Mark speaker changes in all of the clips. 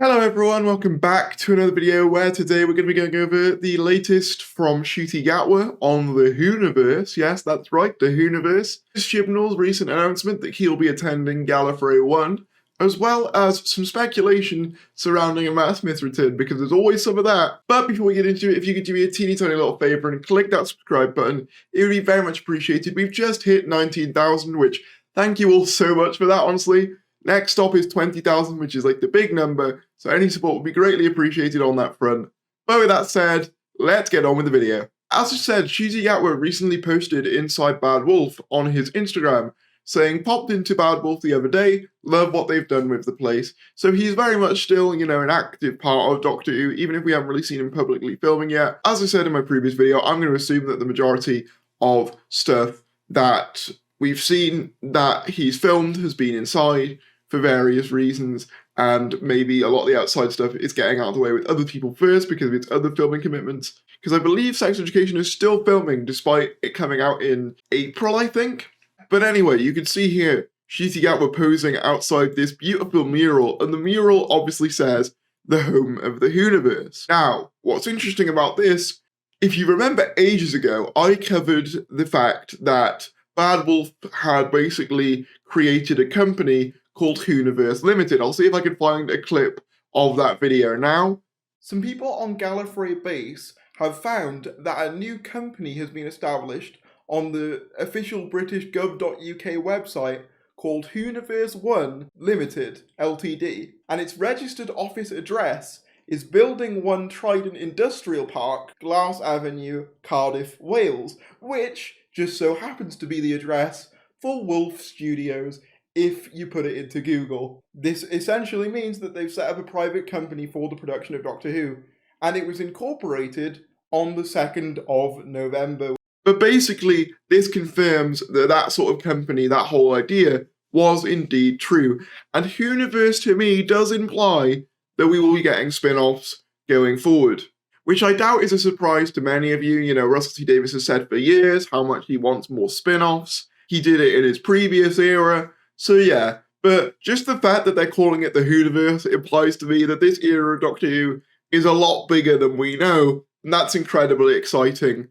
Speaker 1: Hello everyone, welcome back to another video where today we're going to be going over the latest from Ncuti Gatwa on the Whoniverse. Yes, that's right, the Whoniverse. Chibnall's recent announcement that he'll be attending Gallifrey 1, as well as some speculation surrounding a Matt Smith return, because there's always some of that. But before we get into it, if you could do me a teeny tiny little favour and click that subscribe button, it would be very much appreciated. We've just hit 19,000, which thank you all so much for that, honestly. Next stop is 20,000, which is like the big number, so any support would be greatly appreciated on that front. But with that said, let's get on with the video. As I said, Ncuti Gatwa recently posted Inside Bad Wolf on his Instagram, saying, popped into Bad Wolf the other day, love what they've done with the place. So he's very much still, an active part of Doctor Who, even if we haven't really seen him publicly filming yet. As I said in my previous video, I'm going to assume that the majority of stuff that we've seen that he's filmed has been inside for various reasons, and maybe a lot of the outside stuff is getting out of the way with other people first because of its other filming commitments. Because I believe Sex Education is still filming despite it coming out in April, I think. But anyway, you can see here Ncuti Gatwa posing outside this beautiful mural, and the mural obviously says the home of the Whoniverse. Now, what's interesting about this, if you remember ages ago, I covered the fact that Bad Wolf had basically created a company called Whoniverse Limited. I'll see if I can find a clip of that video now. Some people on Gallifrey Base have found that a new company has been established on the official British gov.uk website called Whoniverse 1 Limited Ltd, and its registered office address is Building 1 Trident Industrial Park, Glass Avenue, Cardiff, Wales, which just so happens to be the address for Wolf Studios if you put it into Google. This essentially means that they've set up a private company for the production of Doctor Who, and it was incorporated on the 2nd of November. But basically, this confirms that that sort of company, that whole idea, was indeed true. And Whoniverse, to me, does imply that we will be getting spin-offs going forward, which I doubt is a surprise to many of you. Russell T Davies has said for years how much he wants more spin-offs. He did it in his previous era. So yeah, but just the fact that they're calling it the Whoniverse implies to me that this era of Doctor Who is a lot bigger than we know, and that's incredibly exciting.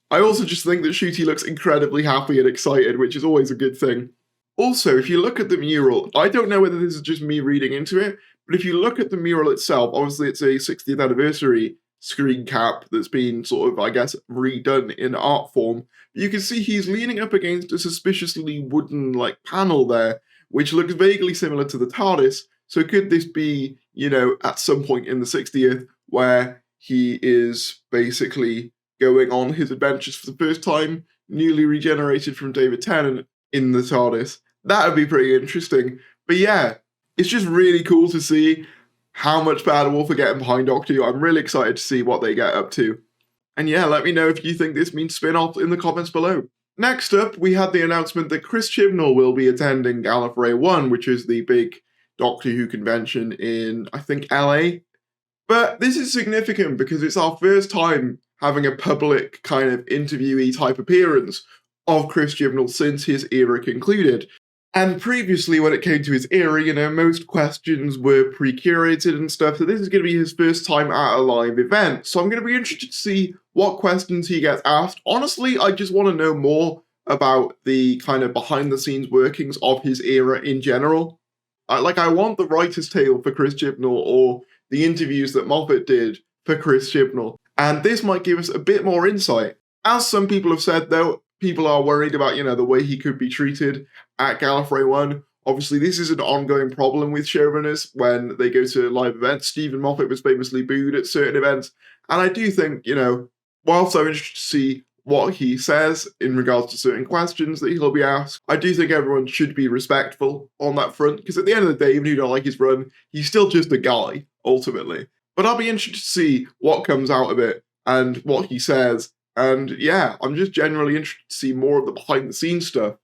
Speaker 1: I also just think that Ncuti looks incredibly happy and excited, which is always a good thing. Also, if you look at the mural, I don't know whether this is just me reading into it, but if you look at the mural itself, obviously it's a 60th anniversary screen cap that's been sort of, I guess, redone in art form. You can see he's leaning up against a suspiciously wooden, panel there, which looks vaguely similar to the TARDIS. So could this be, at some point in the 60th, where he is basically going on his adventures for the first time, newly regenerated from David Tennant in the TARDIS? That would be pretty interesting. But yeah, it's just really cool to see how much Bad Wolf are getting behind Doctor Who. I'm really excited to see what they get up to. And yeah, let me know if you think this means spin-offs in the comments below. Next up, we had the announcement that Chris Chibnall will be attending Gallifrey 1, which is the big Doctor Who convention in, I think, LA. But this is significant because it's our first time having a public kind of interviewee type appearance of Chris Chibnall since his era concluded. And previously, when it came to his era, most questions were pre-curated and stuff, so this is going to be his first time at a live event. So I'm going to be interested to see what questions he gets asked. Honestly, I just want to know more about the kind of behind-the-scenes workings of his era in general. I want the writer's tale for Chris Chibnall, or the interviews that Moffat did for Chris Chibnall. And this might give us a bit more insight. As some people have said, though, people are worried about, the way he could be treated at Gallifrey 1. Obviously, this is an ongoing problem with showrunners when they go to live events. Stephen Moffat was famously booed at certain events. And I do think, whilst I'm interested to see what he says in regards to certain questions that he'll be asked, I do think everyone should be respectful on that front. Because at the end of the day, even if you don't like his run, he's still just a guy, ultimately. But I'll be interested to see what comes out of it and what he says. And yeah, I'm just generally interested to see more of the behind-the-scenes stuff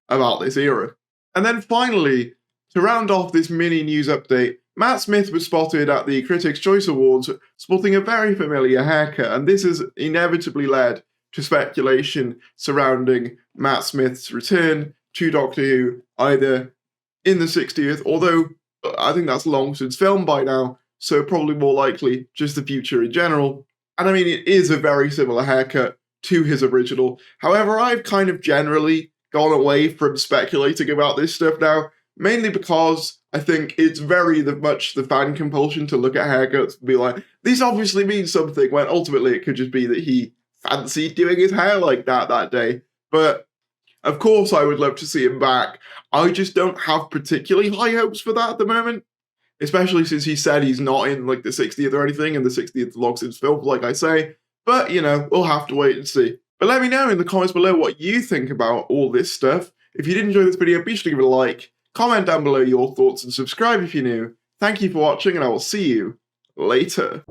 Speaker 1: about this era. And then finally, to round off this mini news update, Matt Smith was spotted at the Critics' Choice Awards sporting a very familiar haircut, and this has inevitably led to speculation surrounding Matt Smith's return to Doctor Who, either in the 60th, although I think that's long since filmed by now, so probably more likely just the future in general. And I mean, it is a very similar haircut to his original. However, I've kind of generally gone away from speculating about this stuff now, mainly because I think it's very much the fan compulsion to look at haircuts and be like, this obviously means something, when ultimately it could just be that he fancied doing his hair like that day. But of course I would love to see him back. I just don't have particularly high hopes for that at the moment, especially since he said he's not in like the 60th or anything, and the 60th log since film, like I say. But, you know, we'll have to wait and see. But let me know in the comments below what you think about all this stuff. If you did enjoy this video, be sure to give it a like, comment down below your thoughts, and subscribe if you're new. Thank you for watching, and I will see you later.